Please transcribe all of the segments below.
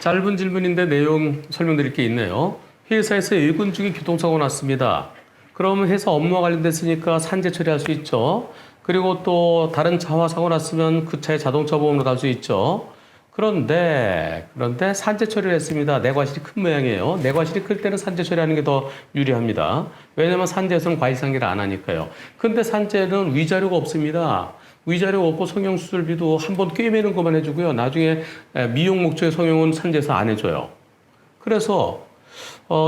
짧은 질문인데 내용 설명드릴 게 있네요. 회사에서 일군 중에 교통사고 났습니다. 그러면 회사 업무와 관련됐으니까 산재 처리할 수 있죠. 그리고 또 다른 차와 사고 났으면 그 차에 자동차 보험으로 갈 수 있죠. 그런데 산재 처리를 했습니다. 내과실이 큰 모양이에요. 내과실이 클 때는 산재 처리하는 게 더 유리합니다. 왜냐면 산재에서는 과실상계를 안 하니까요. 근데 산재는 위자료가 없습니다. 위자료가 없고 성형수술비도 한 번 꿰매는 것만 해주고요. 나중에 미용 목적의 성형은 산재에서 안 해줘요. 그래서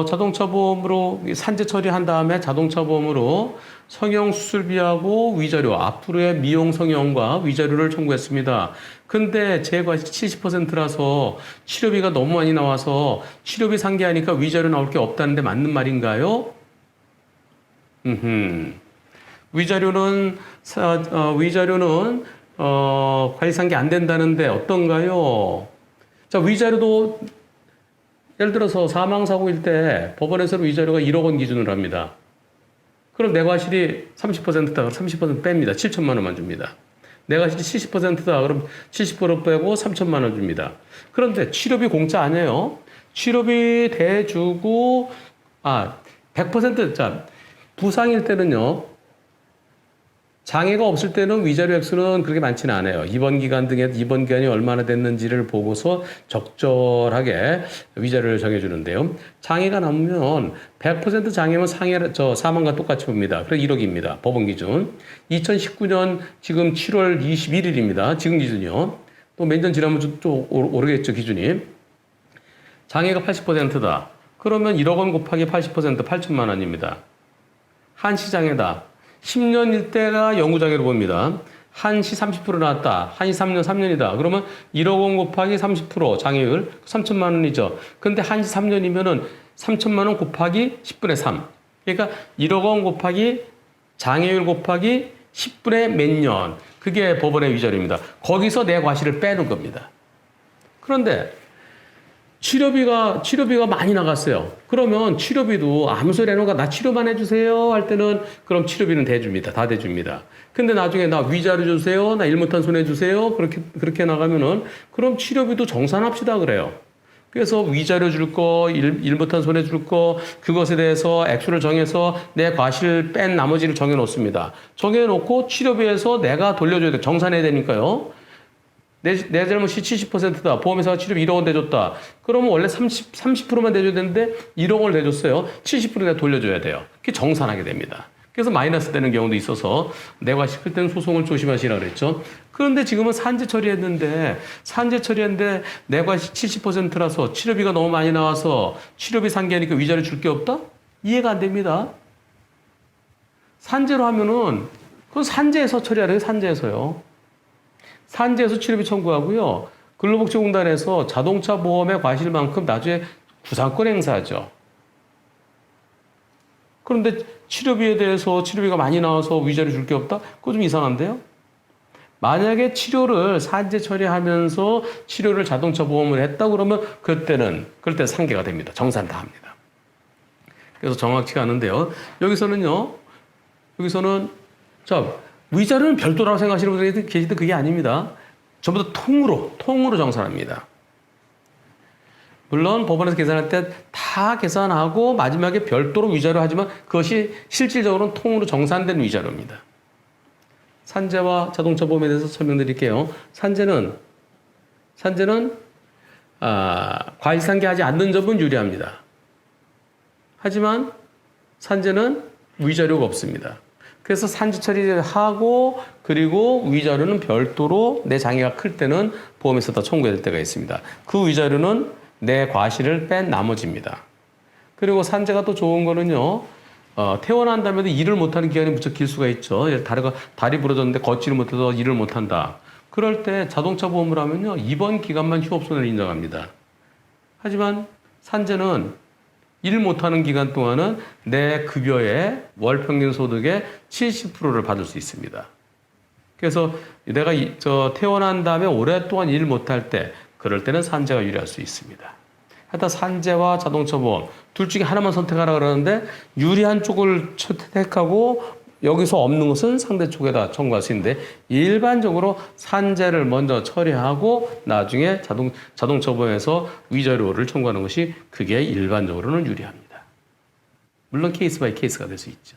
자동차 보험으로 산재 처리한 다음에 자동차 보험으로 성형 수술비하고 위자료, 앞으로의 미용 성형과 위자료를 청구했습니다. 근데 제 과실이 70%라서 치료비가 너무 많이 나와서 치료비 상계하니까 위자료 나올 게 없다는데 맞는 말인가요? 위자료는 과실상계 안 된다는데 어떤가요? 자, 위자료도 예를 들어서 사망사고일 때 법원에서는 위자료가 1억 원 기준으로 합니다. 그럼 내 과실이 30%다. 그럼 30% 뺍니다. 7천만 원만 줍니다. 내 과실이 70%다. 그럼 70% 빼고 3천만 원 줍니다. 그런데 치료비 공짜 아니에요. 치료비 대주고 100% 자, 부상일 때는요. 장애가 없을 때는 위자료 액수는 그렇게 많지는 않아요. 입원 기간이 얼마나 됐는지를 보고서 적절하게 위자료를 정해주는데요. 장애가 남으면 100% 장애면 사망과 똑같이 봅니다. 그래서 1억입니다. 법원 기준. 2019년 지금 7월 21일입니다. 지금 기준이요. 또 몇 년 지나면 좀 오르겠죠, 기준이. 장애가 80%다. 그러면 1억 원 곱하기 80% 8천만 원입니다. 한시장애다. 10년일 때가 영구장애로 봅니다. 한시 30% 나왔다. 한시 3년, 3년이다. 그러면 1억 원 곱하기 30% 장애율 3천만 원이죠. 근데 한시 3년이면은 3천만 원 곱하기 10분의 3. 그러니까 1억 원 곱하기 장애율 곱하기 10분의 몇 년. 그게 법원의 위자료입니다. 거기서 내 과실을 빼는 겁니다. 그런데 치료비가 많이 나갔어요. 그러면 치료비도 아무 소리 해놓고 나 치료만 해주세요 할 때는 그럼 치료비는 대줍니다. 다 대줍니다. 근데 나중에 나 위자료 주세요. 나 일 못한 손 해주세요. 그렇게 나가면은 그럼 치료비도 정산합시다 그래요. 그래서 위자료 줄 거, 일 못한 손 해줄 거, 그것에 대해서 액수를 정해서 내 과실 뺀 나머지를 정해놓습니다. 정해놓고 치료비에서 내가 돌려줘야 돼. 정산해야 되니까요. 내 잘못이 70%다. 보험회사가 치료비 1억 원 대줬다. 그러면 원래 30%만 대줘야 되는데 1억 원을 대줬어요. 70% 내가 돌려줘야 돼요. 그게 정산하게 됩니다. 그래서 마이너스 되는 경우도 있어서 내가 시킬 때는 소송을 조심하시라 그랬죠. 그런데 지금은 산재 처리했는데 내 과실 70%라서 치료비가 너무 많이 나와서 치료비 상계하니까 위자료 줄 게 없다? 이해가 안 됩니다. 산재로 하면은 그건 산재에서 처리하래요. 산재에서요. 산재에서 치료비 청구하고요. 근로복지공단에서 자동차 보험의 과실만큼 나중에 구상권 행사하죠. 그런데 치료비에 대해서 치료비가 많이 나와서 위자료 줄 게 없다? 그거 좀 이상한데요? 만약에 치료를 산재 처리하면서 치료를 자동차 보험을 했다 그러면 그때 상계가 됩니다. 정산 다 합니다. 그래서 정확치가 않은데요. 여기서는 위자료는 별도라고 생각하시는 분들이 계시는데 그게 아닙니다. 전부 다 통으로 정산합니다. 물론 법원에서 계산할 때 다 계산하고 마지막에 별도로 위자료 하지만 그것이 실질적으로는 통으로 정산된 위자료입니다. 산재와 자동차 보험에 대해서 설명드릴게요. 산재는 과실상계하지 않는 점은 유리합니다. 하지만 산재는 위자료가 없습니다. 그래서 산재 처리를 하고 그리고 위자료는 별도로 내 장애가 클 때는 보험에서 청구해야 될 때가 있습니다. 그 위자료는 내 과실을 뺀 나머지입니다. 그리고 산재가 또 좋은 거는요. 퇴원한 다음에도 일을 못하는 기간이 무척 길 수가 있죠. 다리 부러졌는데 걷지를 못해서 일을 못한다. 그럴 때 자동차 보험을 하면요. 입원 기간만 휴업손해를 인정합니다. 하지만 산재는 일 못하는 기간 동안은 내 급여의 월 평균 소득의 70%를 받을 수 있습니다. 그래서 내가 퇴원한 다음에 오랫동안 일 못할 때, 그럴 때는 산재가 유리할 수 있습니다. 하여튼 산재와 자동차 보험 둘 중에 하나만 선택하라 그러는데 유리한 쪽을 선택하고 여기서 없는 것은 상대 쪽에다 청구할 수 있는데 일반적으로 산재를 먼저 처리하고 나중에 자동 처분에서 위자료를 청구하는 것이 그게 일반적으로는 유리합니다. 물론 케이스 바이 케이스가 될 수 있죠.